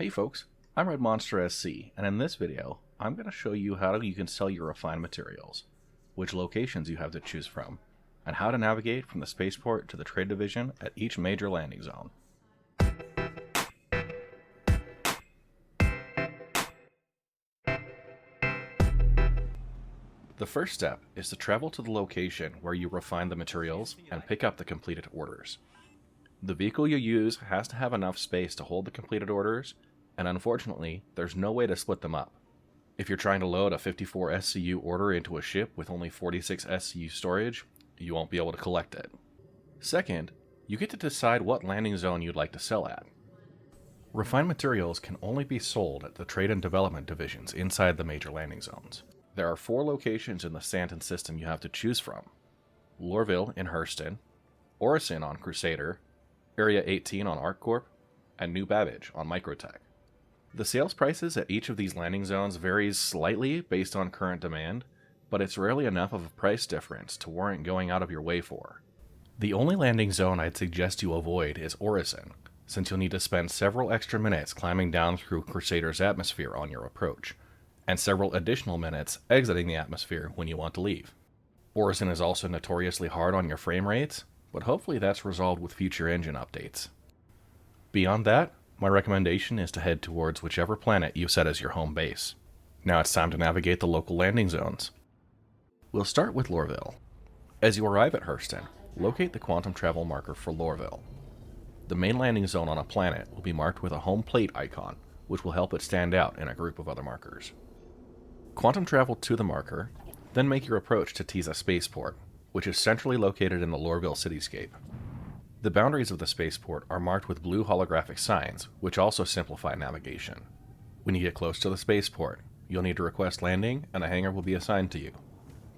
Hey folks, I'm Red Monster SC, and in this video, I'm going to show you how you can sell your refined materials, which locations you have to choose from, and how to navigate from the spaceport to the trade division at each major landing zone. The first step is to travel to the location where you refine the materials and pick up the completed orders. The vehicle you use has to have enough space to hold the completed orders, and unfortunately, there's no way to split them up. If you're trying to load a 54 SCU order into a ship with only 46 SCU storage, you won't be able to collect it. Second, you get to decide what landing zone you'd like to sell at. Refined materials can only be sold at the Trade and Development divisions inside the major landing zones. There are 4 locations in the Stanton system you have to choose from: Lorvile in Hurston, Orison on Crusader, Area 18 on ArcCorp, and New Babbage on Microtech. The sales prices at each of these landing zones varies slightly based on current demand, but it's rarely enough of a price difference to warrant going out of your way for. The only landing zone I'd suggest you avoid is Orison, since you'll need to spend several extra minutes climbing down through Crusader's atmosphere on your approach, and several additional minutes exiting the atmosphere when you want to leave. Orison is also notoriously hard on your frame rates, but hopefully that's resolved with future engine updates. Beyond that, my recommendation is to head towards whichever planet you set as your home base. Now it's time to navigate the local landing zones. We'll start with Lorvile. As you arrive at Hurston, locate the quantum travel marker for Lorvile. The main landing zone on a planet will be marked with a home plate icon, which will help it stand out in a group of other markers. Quantum travel to the marker, then make your approach to Tiza Spaceport, which is centrally located in the Lorvile cityscape. The boundaries of the spaceport are marked with blue holographic signs, which also simplify navigation. When you get close to the spaceport, you'll need to request landing, and a hangar will be assigned to you.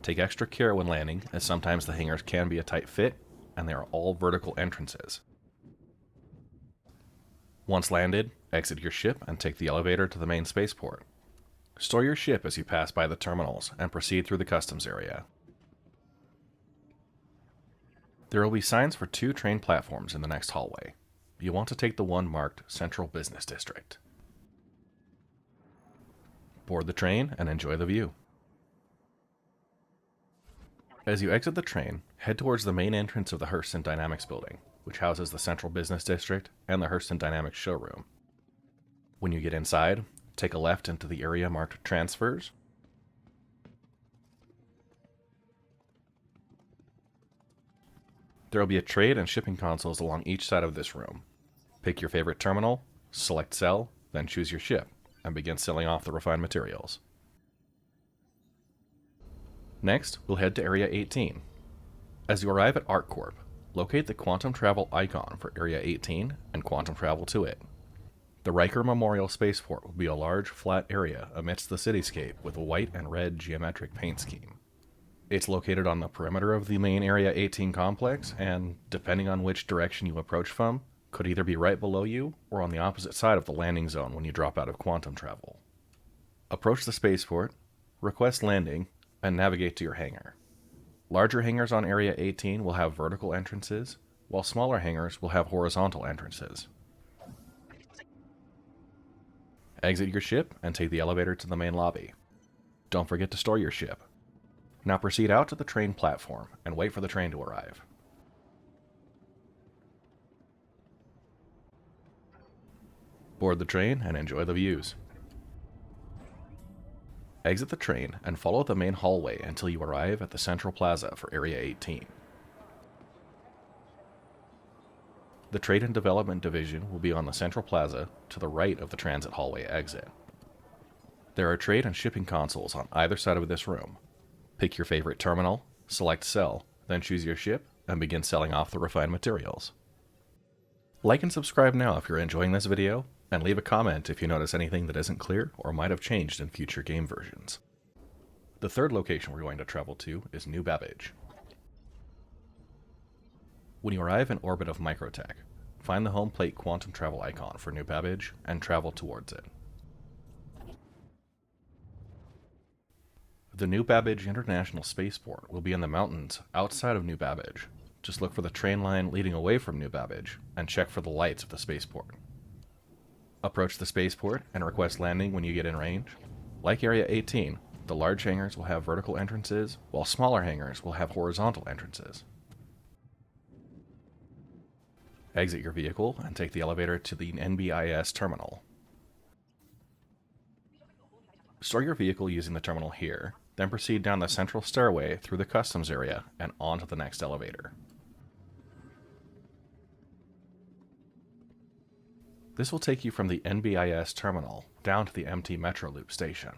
Take extra care when landing, as sometimes the hangars can be a tight fit, and they are all vertical entrances. Once landed, exit your ship and take the elevator to the main spaceport. Store your ship as you pass by the terminals and proceed through the customs area. There will be signs for 2 train platforms in the next hallway. You want to take the one marked Central Business District. Board the train and enjoy the view. As you exit the train, head towards the main entrance of the Hurston Dynamics building, which houses the Central Business District and the Hurston Dynamics showroom. When you get inside, take a left into the area marked Transfers. There will be a trade and shipping consoles along each side of this room. Pick your favorite terminal, select Sell, then choose your ship, and begin selling off the refined materials. Next, we'll head to Area 18. As you arrive at ArcCorp, locate the Quantum Travel icon for Area 18 and Quantum Travel to it. The Riker Memorial Spaceport will be a large, flat area amidst the cityscape with a white and red geometric paint scheme. It's located on the perimeter of the main Area 18 complex, and, depending on which direction you approach from, could either be right below you or on the opposite side of the landing zone when you drop out of quantum travel. Approach the spaceport, request landing, and navigate to your hangar. Larger hangars on Area 18 will have vertical entrances, while smaller hangars will have horizontal entrances. Exit your ship and take the elevator to the main lobby. Don't forget to store your ship. Now proceed out to the train platform and wait for the train to arrive. Board the train and enjoy the views. Exit the train and follow the main hallway until you arrive at the Central Plaza for Area 18. The Trade and Development Division will be on the Central Plaza to the right of the transit hallway exit. There are trade and shipping consoles on either side of this room. Pick your favorite terminal, select Sell, then choose your ship, and begin selling off the refined materials. Like and subscribe now if you're enjoying this video, and leave a comment if you notice anything that isn't clear or might have changed in future game versions. The third location we're going to travel to is New Babbage. When you arrive in orbit of Microtech, find the home plate quantum travel icon for New Babbage and travel towards it. The New Babbage International Spaceport will be in the mountains outside of New Babbage. Just look for the train line leading away from New Babbage and check for the lights of the spaceport. Approach the spaceport and request landing when you get in range. Like Area 18, the large hangars will have vertical entrances, while smaller hangars will have horizontal entrances. Exit your vehicle and take the elevator to the NBIS terminal. Store your vehicle using the terminal here, then proceed down the central stairway through the customs area and onto the next elevator. This will take you from the NBIS terminal down to the MT Metro Loop station.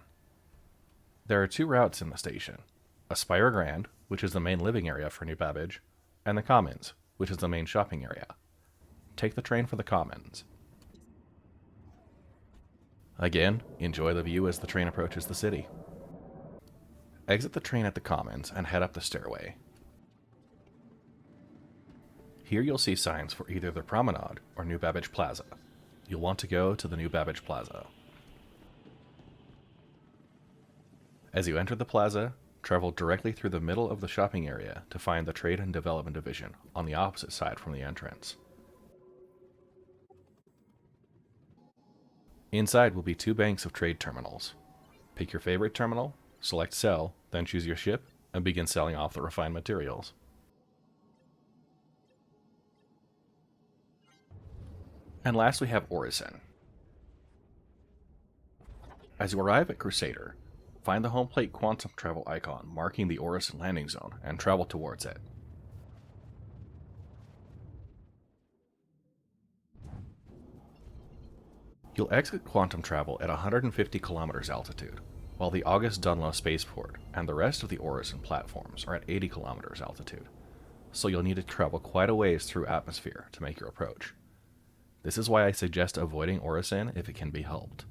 There are two routes in the station, Aspire Grand, which is the main living area for New Babbage, and the Commons, which is the main shopping area. Take the train for the Commons. Again, enjoy the view as the train approaches the city. Exit the train at the Commons and head up the stairway. Here you'll see signs for either the Promenade or New Babbage Plaza. You'll want to go to the New Babbage Plaza. As you enter the plaza, travel directly through the middle of the shopping area to find the Trade and Development Division on the opposite side from the entrance. Inside will be two banks of trade terminals. Pick your favorite terminal, select Sell, then choose your ship, and begin selling off the refined materials. And last we have Orison. As you arrive at Crusader, find the home plate quantum travel icon marking the Orison landing zone and travel towards it. You'll exit quantum travel at 150 kilometers altitude, while the August Dunlo spaceport and the rest of the Orison platforms are at 80 kilometers altitude, so you'll need to travel quite a ways through atmosphere to make your approach. This is why I suggest avoiding Orison if it can be helped.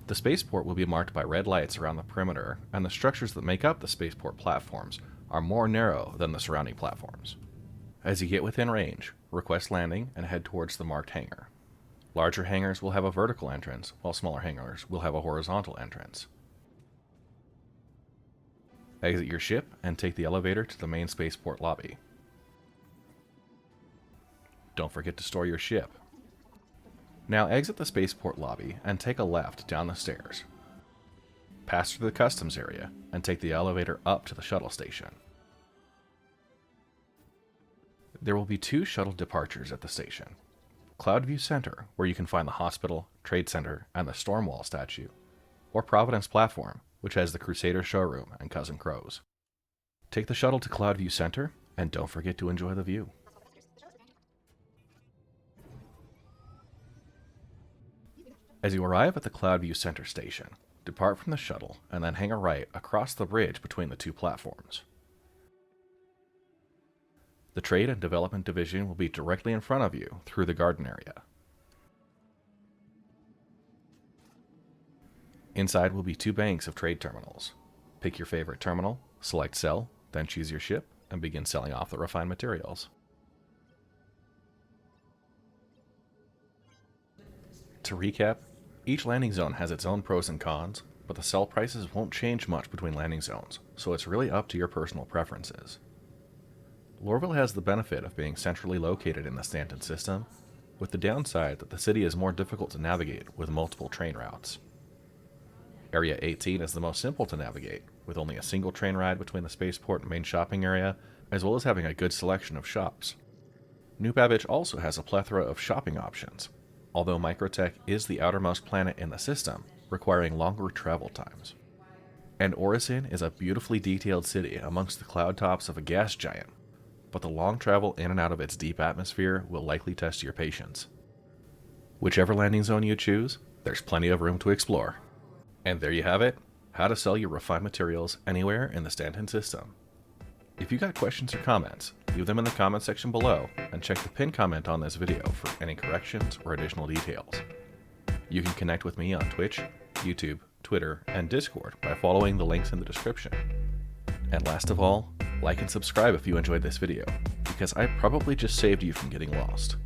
The spaceport will be marked by red lights around the perimeter, and the structures that make up the spaceport platforms are more narrow than the surrounding platforms. As you get within range, request landing and head towards the marked hangar. Larger hangars will have a vertical entrance, while smaller hangars will have a horizontal entrance. Exit your ship and take the elevator to the main spaceport lobby. Don't forget to store your ship. Now exit the spaceport lobby and take a left down the stairs. Pass through the customs area and take the elevator up to the shuttle station. There will be two shuttle departures at the station. Cloudview Center, where you can find the hospital, trade center, and the Stormwall statue, or Providence Platform, which has the Crusader showroom and Cousin Crows. Take the shuttle to Cloudview Center, and don't forget to enjoy the view. As you arrive at the Cloudview Center station, depart from the shuttle and then hang a right across the bridge between the two platforms. The Trade and Development Division will be directly in front of you through the garden area. Inside will be two banks of trade terminals. Pick your favorite terminal, select Sell, then choose your ship, and begin selling off the refined materials. To recap, each landing zone has its own pros and cons, but the sell prices won't change much between landing zones, so it's really up to your personal preferences. Lorvile has the benefit of being centrally located in the Stanton system, with the downside that the city is more difficult to navigate with multiple train routes. Area 18 is the most simple to navigate, with only a single train ride between the spaceport and main shopping area, as well as having a good selection of shops. New Babbage also has a plethora of shopping options, although Microtech is the outermost planet in the system, requiring longer travel times. And Orison is a beautifully detailed city amongst the cloud tops of a gas giant, but the long travel in and out of its deep atmosphere will likely test your patience. Whichever landing zone you choose, there's plenty of room to explore. And there you have it, how to sell your refined materials anywhere in the Stanton system. If you got questions or comments, leave them in the comment section below, and check the pinned comment on this video for any corrections or additional details. You can connect with me on Twitch, YouTube, Twitter, and Discord by following the links in the description. And last of all, like and subscribe if you enjoyed this video, because I probably just saved you from getting lost.